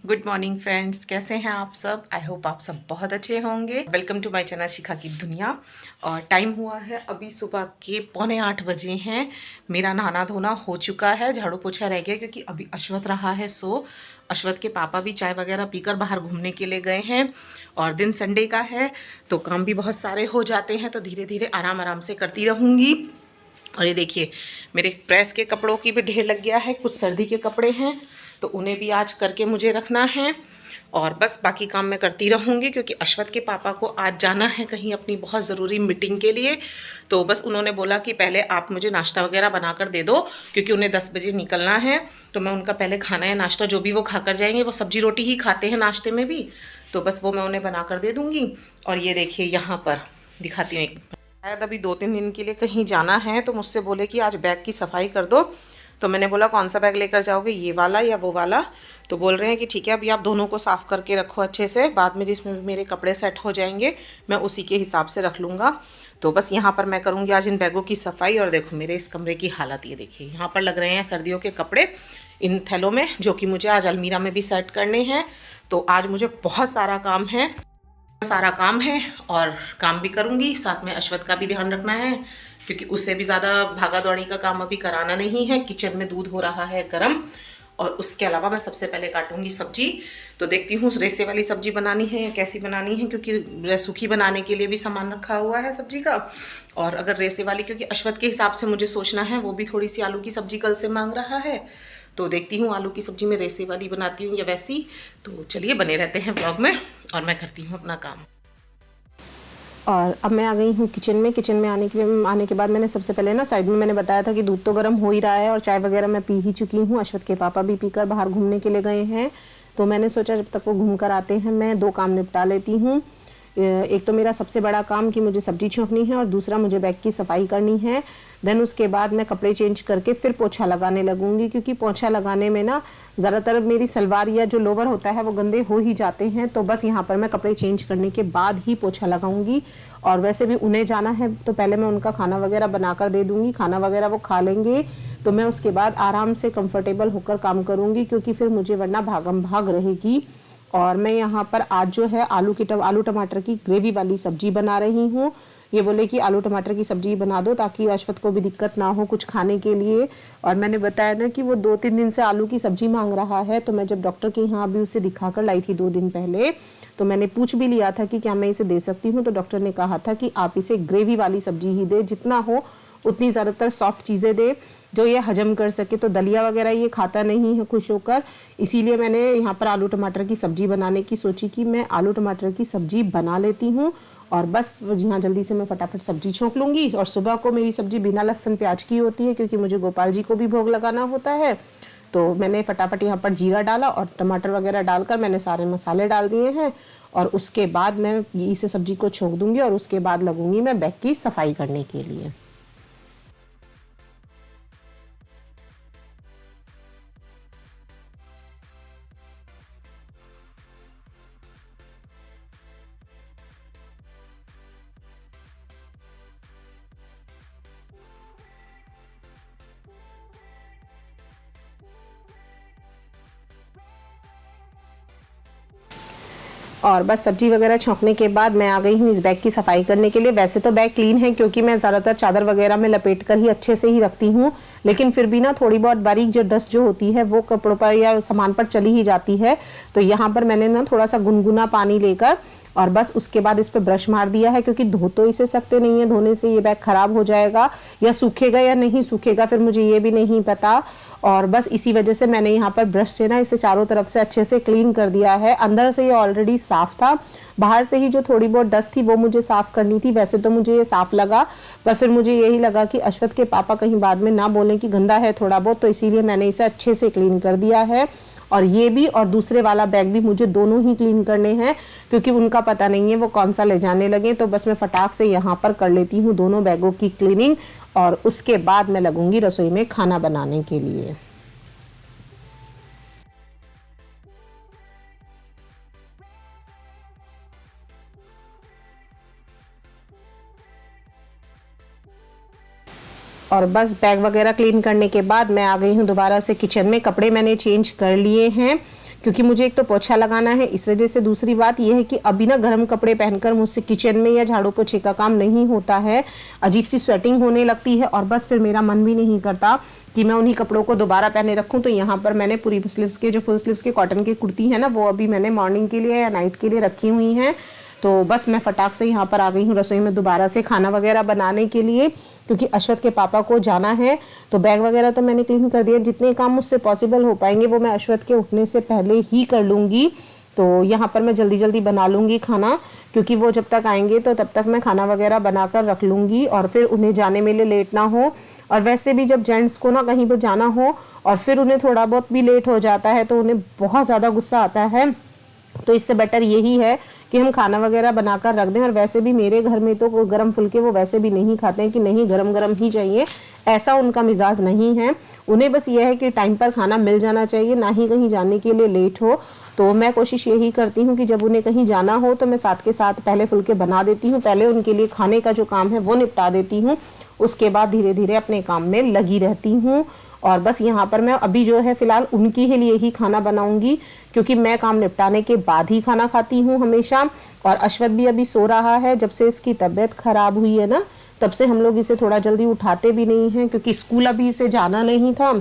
Good morning friends, कैसे हैं आप सब। आई होप आप सब बहुत अच्छे होंगे। वेलकम टू माय चैनल शिखा की दुनिया। और टाइम हुआ है अभी सुबह के 7:45 बजे हैं। मेरा नहाना धोना हो चुका है, झाड़ू पोछा रह गया क्योंकि अभी अश्वथ रहा है सो। अश्वथ के पापा भी चाय वगैरह पीकर बाहर घूमने के लिए गए हैं और दिन संडे का है तो काम भी बहुत सारे हो जाते हैं, तो धीरे धीरे आराम आराम से करती रहूँगी। और ये देखिए मेरे प्रेस के कपड़ों की भी ढेर लग गया है, कुछ सर्दी के कपड़े हैं तो उन्हें भी आज करके मुझे रखना है। और बस बाकी काम मैं करती रहूँगी क्योंकि अश्वथ के पापा को आज जाना है कहीं अपनी बहुत ज़रूरी मीटिंग के लिए। तो बस उन्होंने बोला कि पहले आप मुझे नाश्ता वगैरह बना कर दे दो क्योंकि उन्हें 10 बजे निकलना है। तो मैं उनका पहले खाना या नाश्ता जो भी वो खा कर जाएंगे, वो सब्जी रोटी ही खाते हैं नाश्ते में भी, तो बस वो मैं उन्हें बना कर दे दूँगी। और ये देखिए यहाँ पर दिखाती हूँ, एक शायद अभी 2-3 दिन के लिए कहीं जाना है तो मुझसे बोले कि आज बैग की सफाई कर दो। तो मैंने बोला कौन सा बैग लेकर जाओगे, ये वाला या वो वाला। तो बोल रहे हैं कि ठीक है अभी आप दोनों को साफ़ करके रखो अच्छे से, बाद में जिसमें मेरे कपड़े सेट हो जाएंगे मैं उसी के हिसाब से रख लूँगा। तो बस यहाँ पर मैं करूँगी आज इन बैगों की सफाई। और देखो मेरे इस कमरे की हालत ये देखिए, यहाँ पर लग रहे हैं सर्दियों के कपड़े इन थैलों में, जो कि मुझे आज अलमीरा में भी सेट करने हैं। तो आज मुझे बहुत सारा काम है और काम भी करूँगी, साथ में अश्वथ का भी ध्यान रखना है क्योंकि उससे भी ज़्यादा भागा दौड़ी का काम अभी कराना नहीं है। किचन में दूध हो रहा है गर्म। और उसके अलावा मैं सबसे पहले काटूंगी सब्जी। तो देखती हूँ रेसे वाली सब्जी बनानी है या कैसी बनानी है, क्योंकि सूखी बनाने के लिए भी सामान रखा हुआ है सब्जी का। और अगर रेसे वाली, क्योंकि अश्वथ के हिसाब से मुझे सोचना है, वो भी थोड़ी सी आलू की सब्जी कल से मांग रहा है। तो देखती हूँ आलू की सब्जी में रेसे वाली बनाती हूँ या वैसी। तो चलिए बने रहते हैं ब्लॉग में और मैं करती हूँ अपना काम। और अब मैं आ गई हूँ किचन में आने के बाद मैंने सबसे पहले ना साइड में मैंने बताया था कि दूध तो गर्म हो ही रहा है और चाय वगैरह मैं पी ही चुकी हूँ। अश्वथ के पापा भी पीकर बाहर घूमने के लिए गए हैं, तो मैंने सोचा जब तक वो घूम कर आते हैं मैं 2 काम निपटा लेती हूँ। एक तो मेरा सबसे बड़ा काम कि मुझे सब्जी छोंकनी है और दूसरा मुझे बैग की सफाई करनी है। देन उसके बाद मैं कपड़े चेंज करके फिर पोछा लगाने लगूंगी, क्योंकि पोछा लगाने में ना ज़्यादातर मेरी सलवार या जो लोवर होता है वो गंदे हो ही जाते हैं। तो बस यहाँ पर मैं कपड़े चेंज करने के बाद ही पोछा लगाऊंगी। और वैसे भी उन्हें जाना है तो पहले मैं उनका खाना वगैरह बना कर दे दूँगी, खाना वगैरह वो खा लेंगे तो मैं उसके बाद आराम से कंफर्टेबल होकर काम करूँगी, क्योंकि फिर मुझे वरना भागम भाग रहेगी। और मैं यहाँ पर आज जो है आलू टमाटर की ग्रेवी वाली सब्जी बना रही हूँ। ये बोले कि आलू टमाटर की सब्जी बना दो ताकि अश्वथ को भी दिक्कत ना हो कुछ खाने के लिए। और मैंने बताया ना कि वो 2-3 दिन से आलू की सब्जी मांग रहा है, तो मैं जब डॉक्टर के यहाँ अभी उसे दिखा कर लाई थी 2 दिन पहले, तो मैंने पूछ भी लिया था कि क्या मैं इसे दे सकती हूँ। तो डॉक्टर ने कहा था कि आप इसे ग्रेवी वाली सब्जी ही दे, जितना हो उतनी ज़्यादातर सॉफ्ट चीज़ें दे जो ये हजम कर सके। तो दलिया वगैरह ये खाता नहीं है खुश होकर, इसीलिए मैंने यहाँ पर आलू टमाटर की सब्जी बनाने की सोची कि मैं आलू टमाटर की सब्जी बना लेती हूँ और बस यहाँ जल्दी से मैं फटाफट सब्जी छोंक लूँगी। और सुबह को मेरी सब्जी बिना लहसुन प्याज की होती है क्योंकि मुझे गोपाल जी को भी भोग लगाना होता है। तो मैंने फटाफट यहाँ पर जीरा डाला और टमाटर वगैरह डालकर मैंने सारे मसाले डाल दिए हैं। और उसके बाद मैं इसे सब्जी को छोंक दूँगी और उसके बाद लगूँगी मैं बैग की सफाई करने के लिए। और बस सब्जी वगैरह छोंकने के बाद मैं आ गई हूँ इस बैग की सफाई करने के लिए। वैसे तो बैग क्लीन है क्योंकि मैं ज़्यादातर चादर वगैरह में लपेट कर ही अच्छे से ही रखती हूँ, लेकिन फिर भी ना थोड़ी बहुत बारीक जो डस्ट जो होती है वो कपड़ों पर या सामान पर चली ही जाती है। तो यहाँ पर मैंने ना थोड़ा सा गुनगुना पानी लेकर और बस उसके बाद इस पर ब्रश मार दिया है, क्योंकि धो तो इसे सकते नहीं है, धोने से ये बैग ख़राब हो जाएगा या सूखेगा या नहीं सूखेगा फिर मुझे ये भी नहीं पता। और बस इसी वजह से मैंने यहाँ पर ब्रश से ना इसे चारों तरफ से अच्छे से क्लीन कर दिया है। अंदर से ये ऑलरेडी साफ़ था, बाहर से ही जो थोड़ी बहुत डस्ट थी वो मुझे साफ़ करनी थी। वैसे तो मुझे ये साफ़ लगा, पर फिर मुझे यही लगा कि अश्वथ के पापा कहीं बाद में ना बोलें कि गंदा है थोड़ा बहुत, तो इसीलिए मैंने इसे अच्छे से क्लीन कर दिया है। और ये भी और दूसरे वाला बैग भी मुझे दोनों ही क्लीन करने हैं, क्योंकि उनका पता नहीं है वो कौन सा ले जाने लगे। तो बस मैं फटाक से यहाँ पर कर लेती हूँ दोनों बैगों की क्लीनिंग और उसके बाद मैं लगूंगी रसोई में खाना बनाने के लिए। और बस बैग वगैरह क्लीन करने के बाद मैं आ गई हूँ दोबारा से किचन में। कपड़े मैंने चेंज कर लिए हैं क्योंकि मुझे एक तो पोछा लगाना है इस वजह से। दूसरी बात यह है कि अभी ना गर्म कपड़े पहनकर मुझसे किचन में या झाड़ू पोछे का काम नहीं होता है, अजीब सी स्वेटिंग होने लगती है और बस फिर मेरा मन भी नहीं करता कि मैं उन्हीं कपड़ों को दोबारा पहने रखूं। तो यहाँ पर मैंने पूरी स्लीव्स के जो फुल स्लीव्स के कॉटन की कुर्ती है ना, वो अभी मैंने मॉर्निंग के लिए या नाइट के लिए रखी हुई हैं। तो बस मैं फटाक से यहाँ पर आ गई हूँ रसोई में दोबारा से खाना वगैरह बनाने के लिए, क्योंकि अश्वथ के पापा को जाना है। तो बैग वगैरह तो मैंने क्लीन कर दिया, जितने काम मुझसे पॉसिबल हो पाएंगे वो मैं अश्वथ के उठने से पहले ही कर लूँगी। तो यहाँ पर मैं जल्दी जल्दी बना लूँगी खाना, क्योंकि वो जब तक आएंगे तो तब तक मैं खाना वगैरह बना कर रख लूँगी और फिर उन्हें जाने में लेट ना हो। और वैसे भी जब जेंट्स को ना कहीं पर जाना हो और फिर उन्हें थोड़ा बहुत भी लेट हो जाता है तो उन्हें बहुत ज़्यादा गुस्सा आता है। तो इससे बेटर यही है कि हम खाना वगैरह बनाकर रख दें। और वैसे भी मेरे घर में तो गरम फुल्के वो वैसे भी नहीं खाते हैं कि नहीं गरम गरम ही चाहिए, ऐसा उनका मिजाज नहीं है। उन्हें बस यह है कि टाइम पर खाना मिल जाना चाहिए, ना ही कहीं जाने के लिए लेट हो। तो मैं कोशिश यही करती हूँ कि जब उन्हें कहीं जाना हो तो मैं साथ के साथ पहले फुल्के बना देती हूँ, पहले उनके लिए खाने का जो काम है वो निपटा देती हूँ, उसके बाद धीरे धीरे अपने काम में लगी रहती हूँ। और बस यहाँ पर मैं अभी जो है फ़िलहाल उनके ही लिए ही खाना बनाऊंगी, क्योंकि मैं काम निपटाने के बाद ही खाना खाती हूँ हमेशा। और अश्वथ भी अभी सो रहा है, जब से इसकी तबीयत ख़राब हुई है ना तब से हम लोग इसे थोड़ा जल्दी उठाते भी नहीं हैं, क्योंकि स्कूल अभी इसे जाना नहीं था।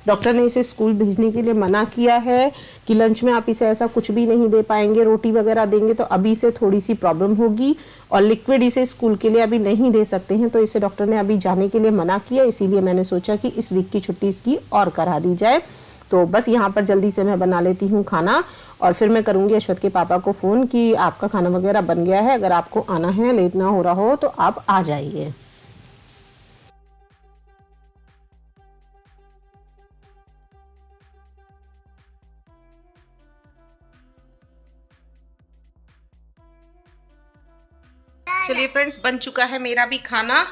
डॉक्टर ने इसे स्कूल भेजने के लिए मना किया है कि लंच में आप इसे ऐसा कुछ भी नहीं दे पाएंगे, रोटी वगैरह देंगे तो अभी इसे थोड़ी सी प्रॉब्लम होगी और लिक्विड इसे स्कूल के लिए अभी नहीं दे सकते हैं। तो इसे डॉक्टर ने अभी जाने के लिए मना किया, इसीलिए मैंने सोचा कि इस वीक की छुट्टी इसकी और करा दी जाए। तो बस यहाँ पर जल्दी से मैं बना लेती हूँ खाना और फिर मैं करूँगी अश्वथ के पापा को फ़ोन कि आपका खाना वगैरह बन गया है, अगर आपको आना है, लेट ना हो रहा हो तो आप आ जाइए। चलिए फ्रेंड्स, बन चुका है मेरा भी खाना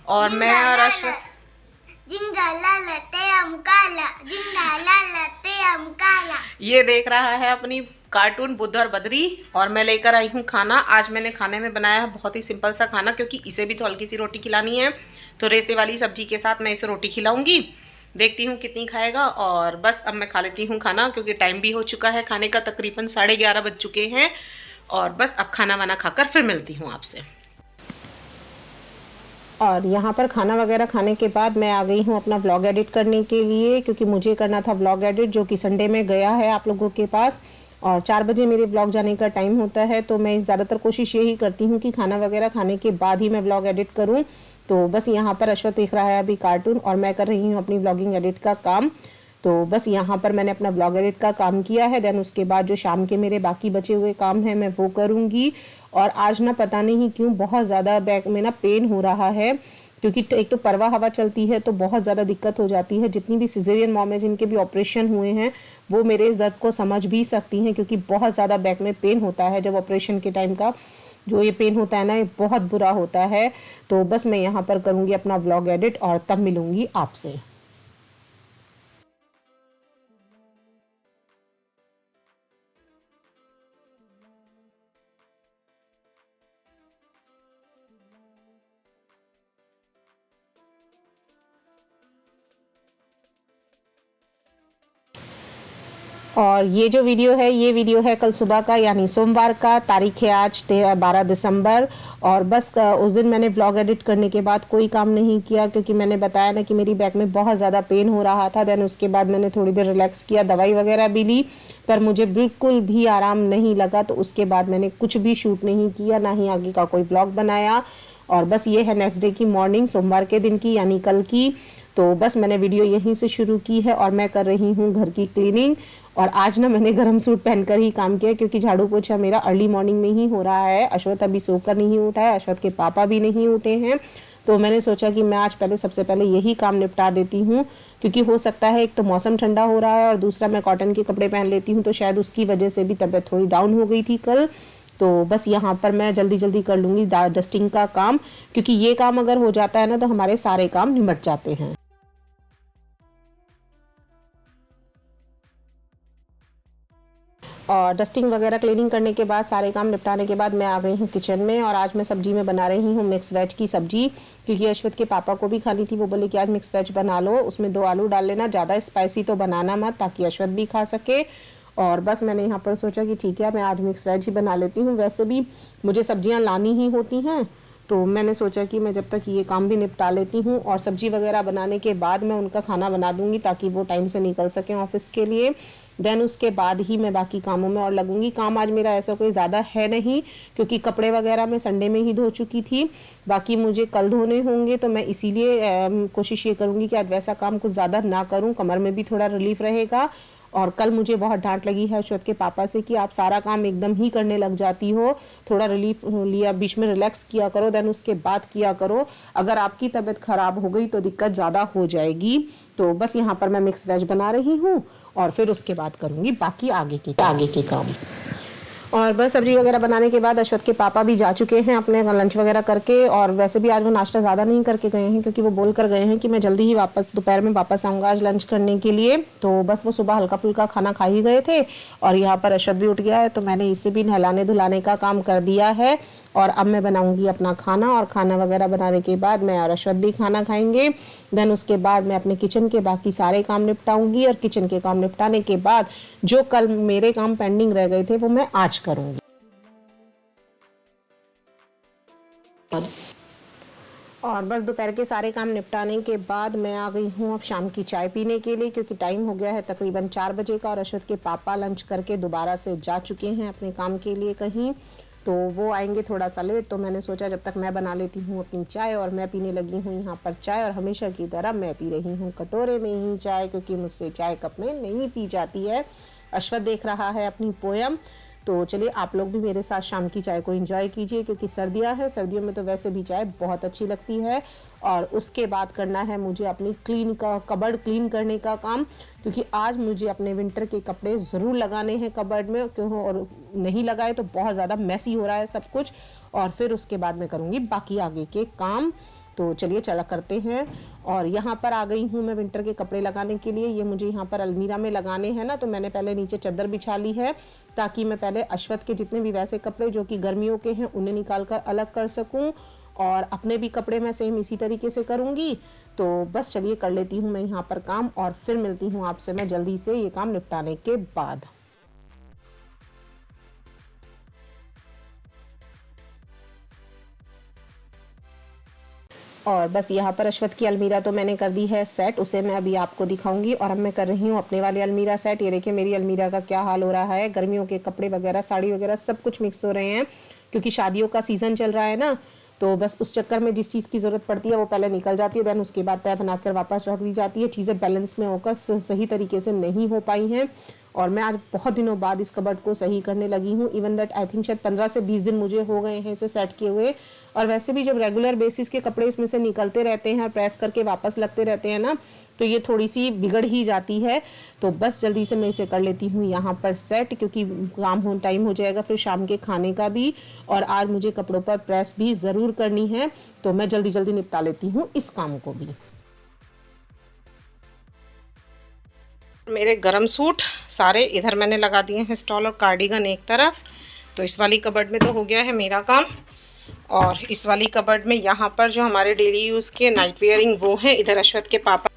और मैं और अश्वथ ये देख रहा है अपनी कार्टून बुद्ध और बद्री और मैं लेकर आई हूँ खाना। आज मैंने खाने में बनाया है बहुत ही सिंपल सा खाना, क्योंकि इसे भी तो हल्की सी रोटी खिलानी है। तो रेसे वाली सब्जी के साथ मैं इसे रोटी खिलाऊंगी, देखती हूँ कितनी खाएगा। और बस अब मैं खा लेती हूँ खाना, क्योंकि टाइम भी हो चुका है खाने का, तकरीबन 11:30 बज चुके हैं। और बस अब खाना वाना खाकर फिर मिलती हूँ आपसे। और यहाँ पर खाना वगैरह खाने के बाद मैं आ गई हूँ अपना व्लॉग एडिट करने के लिए, क्योंकि मुझे करना था व्लॉग एडिट, जो कि संडे में गया है आप लोगों के पास। और 4 बजे मेरे व्लॉग जाने का टाइम होता है, तो मैं ज़्यादातर कोशिश यही करती हूँ कि खाना वगैरह खाने के बाद ही मैं व्लॉग एडिट करूँ। तो बस यहाँ पर अश्वथ देख रहा है अभी कार्टून और मैं कर रही हूँ अपनी व्लॉगिंग एडिट का काम। तो बस यहाँ पर मैंने अपना ब्लॉग एडिट का काम किया है। देन उसके बाद जो शाम के मेरे बाकी बचे हुए काम हैं मैं वो करूँगी। और आज ना पता नहीं क्यों बहुत ज़्यादा बैक में ना पेन हो रहा है, क्योंकि एक तो परवा हवा चलती है तो बहुत ज़्यादा दिक्कत हो जाती है। जितनी भी सिजेरियन मॉम है जिनके भी ऑपरेशन हुए हैं वो मेरे इस दर्द को समझ भी सकती हैं, क्योंकि बहुत ज़्यादा बैक में पेन होता है जब ऑपरेशन के टाइम का जो ये पेन होता है ना, ये बहुत बुरा होता है। तो बस मैं यहाँ पर करूँगी अपना व्लॉग एडिट और तब मिलूँगी आपसे। और ये जो वीडियो है ये वीडियो है कल सुबह का, यानी सोमवार का। तारीख है आज 12 दिसंबर। और बस उस दिन मैंने व्लॉग एडिट करने के बाद कोई काम नहीं किया, क्योंकि मैंने बताया ना कि मेरी बैक में बहुत ज़्यादा पेन हो रहा था। देन उसके बाद मैंने थोड़ी देर रिलैक्स किया, दवाई वगैरह भी ली, पर मुझे बिल्कुल भी आराम नहीं लगा। तो उसके बाद मैंने कुछ भी शूट नहीं किया, ना ही आगे का कोई व्लॉग बनाया। और बस ये है नेक्स्ट डे की मॉर्निंग, सोमवार के दिन की, यानी कल की। तो बस मैंने वीडियो यहीं से शुरू की है और मैं कर रही हूँ घर की क्लीनिंग। और आज ना मैंने गर्म सूट पहनकर ही काम किया, क्योंकि झाड़ू पोछा मेरा अर्ली मॉर्निंग में ही हो रहा है। अश्वथ अभी सोकर नहीं उठा है, अश्वथ के पापा भी नहीं उठे हैं। तो मैंने सोचा कि मैं आज सबसे पहले यही काम निपटा देती हूँ, क्योंकि हो सकता है एक तो मौसम ठंडा हो रहा है और दूसरा मैं कॉटन के कपड़े पहन लेती हूँ, तो शायद उसकी वजह से भी तबीयत थोड़ी डाउन हो गई थी कल। तो बस यहाँ पर मैं जल्दी जल्दी कर लूँगी डस्टिंग का काम, क्योंकि ये काम अगर हो जाता है ना तो हमारे सारे काम निमट जाते हैं। और डस्टिंग वगैरह क्लीनिंग करने के बाद, सारे काम निपटाने के बाद मैं आ गई हूँ किचन में। और आज मैं सब्जी में बना रही हूँ मिक्स वेज की सब्जी, क्योंकि अश्वथ के पापा को भी खानी थी। वो बोले कि आज मिक्स वेज बना लो, उसमें 2 आलू डाल लेना, ज़्यादा स्पाइसी तो बनाना मत, ताकि अश्वथ भी खा सके और बस मैंने यहाँ पर सोचा कि ठीक है मैं आज मिक्स वेज ही बना लेती हूँ। वैसे भी मुझे सब्जियाँ लानी ही होती हैं, तो मैंने सोचा कि मैं जब तक ये काम भी निपटा लेती हूँ और सब्जी वगैरह बनाने के बाद मैं उनका खाना बना दूँगी ताकि वो टाइम से निकल सकें ऑफिस के लिए। देन उसके बाद ही मैं बाकी कामों में और लगूंगी। काम आज मेरा ऐसा कोई ज़्यादा है नहीं, क्योंकि कपड़े वगैरह मैं संडे में ही धो चुकी थी, बाकी मुझे कल धोने होंगे, तो मैं इसीलिए कोशिश ये करूँगी कि आज वैसा काम कुछ ज़्यादा ना करूँ, कमर में भी थोड़ा रिलीफ रहेगा। और कल मुझे बहुत डांट लगी है अश्वत के पापा से कि आप सारा काम एकदम ही करने लग जाती हो, थोड़ा रिलीफ लिया, बीच में रिलैक्स किया करो, देन उसके बाद किया करो, अगर आपकी तबीयत ख़राब हो गई तो दिक्कत ज़्यादा हो जाएगी। तो बस यहाँ पर मैं मिक्स वेज बना रही हूँ और फिर उसके बाद करूँगी बाकी आगे के काम। और बस सब्जी वगैरह बनाने के बाद अश्वत के पापा भी जा चुके हैं अपने लंच वगैरह करके। और वैसे भी आज वो नाश्ता ज़्यादा नहीं करके गए हैं, क्योंकि वो बोल कर गए हैं कि मैं जल्दी ही वापस दोपहर में वापस आऊँगा आज लंच करने के लिए। तो बस वो सुबह हल्का फुल्का खाना खा ही गए थे और यहाँ पर अश्वत भी उठ गया है, तो मैंने इसे भी नहलाने धुलाने का काम कर दिया है। और अब मैं बनाऊंगी अपना खाना, और खाना वगैरह बनाने के बाद मैं और अश्वत भी खाना खाएंगे। देन उसके बाद मैं अपने किचन के बाकी सारे काम निपटाऊंगी, और किचन के काम निपटाने के बाद जो कल मेरे काम पेंडिंग रह गए थे वो मैं आज करूंगी। और बस दोपहर के सारे काम निपटाने के बाद मैं आ गई हूँ अब शाम की चाय पीने के लिए, क्योंकि टाइम हो गया है तकरीबन 4 बजे का, और अश्वत के पापा लंच करके दोबारा से जा चुके हैं अपने काम के लिए कहीं, तो वो आएंगे थोड़ा सा लेट। तो मैंने सोचा जब तक मैं बना लेती हूँ अपनी चाय, और मैं पीने लगी हूँ यहाँ पर चाय, और हमेशा की तरह मैं पी रही हूँ कटोरे में ही चाय, क्योंकि मुझसे चाय कप में नहीं पी जाती है। अश्वत देख रहा है अपनी पोयम। तो चलिए आप लोग भी मेरे साथ शाम की चाय को एंजॉय कीजिए, क्योंकि सर्दियाँ हैं, सर्दियों में तो वैसे भी चाय बहुत अच्छी लगती है। और उसके बाद करना है मुझे अपनी कबर्ड क्लीन करने का काम, क्योंकि आज मुझे अपने विंटर के कपड़े ज़रूर लगाने हैं कबर्ड में, क्यों और नहीं लगाए तो बहुत ज़्यादा मैसी हो रहा है सब कुछ। और फिर उसके बाद मैं करूँगी बाकी आगे के काम। तो चलिए चला करते हैं। और यहाँ पर आ गई हूँ मैं विंटर के कपड़े लगाने के लिए। ये मुझे यहाँ पर अलमीरा में लगाने हैं ना, तो मैंने पहले नीचे चादर बिछा ली है, ताकि मैं पहले अश्वत के जितने भी वैसे कपड़े जो कि गर्मियों के हैं उन्हें निकाल कर अलग कर सकूँ, और अपने भी कपड़े मैं सेम इसी तरीके से करूँगी। तो बस चलिए कर लेती हूँ मैं यहाँ पर काम, और फिर मिलती हूँ आपसे मैं जल्दी से ये काम निपटाने के बाद। और बस यहाँ पर अश्वत की अलमीरा तो मैंने कर दी है सेट, उसे मैं अभी आपको दिखाऊंगी। और अब मैं कर रही हूँ अपने वाली अलमीरा सेट। ये देखिए मेरी अलमीरा का क्या हाल हो रहा है, गर्मियों के कपड़े वगैरह साड़ी वगैरह सब कुछ मिक्स हो रहे हैं, क्योंकि शादियों का सीज़न चल रहा है ना। तो बस उस चक्कर में जिस चीज़ की ज़रूरत पड़ती है वो पहले निकल जाती है, देन उसके बाद तय बनाकर वापस रख दी जाती है। चीज़ें बैलेंस में होकर सही तरीके से नहीं हो पाई हैं, और मैं आज बहुत दिनों बाद इस कबर्ड को सही करने लगी हूँ। इवन दैट आई थिंक शायद 15 से 20 दिन मुझे हो गए हैं इसे सेट किए हुए। और वैसे भी जब रेगुलर बेसिस के कपड़े इसमें से निकलते रहते हैं और प्रेस करके वापस लगते रहते हैं ना, तो ये थोड़ी सी बिगड़ ही जाती है। तो बस जल्दी से मैं इसे कर लेती हूँ यहाँ पर सेट, क्योंकि टाइम हो जाएगा फिर शाम के खाने का भी, और आज मुझे कपड़ों पर प्रेस भी ज़रूर करनी है। तो मैं जल्दी जल्दी निपटा लेती हूँ इस काम को भी। मेरे गरम सूट सारे इधर मैंने लगा दिए हैं स्टॉल, और कार्डिगन एक तरफ। तो इस वाली कबर्ड में तो हो गया है मेरा काम, और इस वाली कबर्ड में यहाँ पर जो हमारे डेली यूज़ के नाइट वेयरिंग वो हैं, इधर अश्वत के पापा।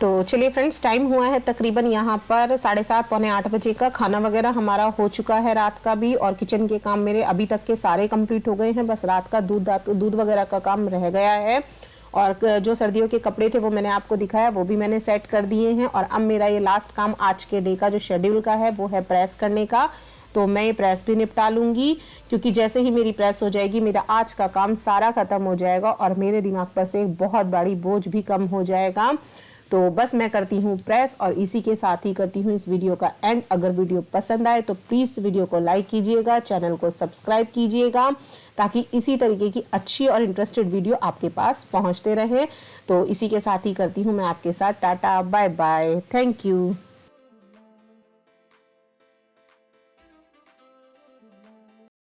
तो चलिए फ्रेंड्स, टाइम हुआ है तकरीबन यहाँ पर 7:30 पौने 8 बजे का। खाना वगैरह हमारा हो चुका है रात का भी, और किचन के काम मेरे अभी तक के सारे कंप्लीट हो गए हैं। बस रात का दूध वगैरह का काम रह गया है, और जो सर्दियों के कपड़े थे वो मैंने आपको दिखाया, वो भी मैंने सेट कर दिए हैं। और अब मेरा ये लास्ट काम आज के डे का जो शेड्यूल का है वो है प्रेस करने का। तो मैं ये प्रेस भी निपटा लूँगी, क्योंकि जैसे ही मेरी प्रेस हो जाएगी मेरा आज का काम सारा ख़त्म हो जाएगा, और मेरे दिमाग पर से एक बहुत बड़ी बोझ भी कम हो जाएगा। तो बस मैं करती हूँ प्रेस, और इसी के साथ ही करती हूँ इस वीडियो का एंड। अगर वीडियो पसंद आए तो प्लीज़ वीडियो को लाइक कीजिएगा, चैनल को सब्सक्राइब कीजिएगा, ताकि इसी तरीके की अच्छी और इंटरेस्टेड वीडियो आपके पास पहुँचते रहे। तो इसी के साथ ही करती हूँ मैं आपके साथ tata bye bye, thank you.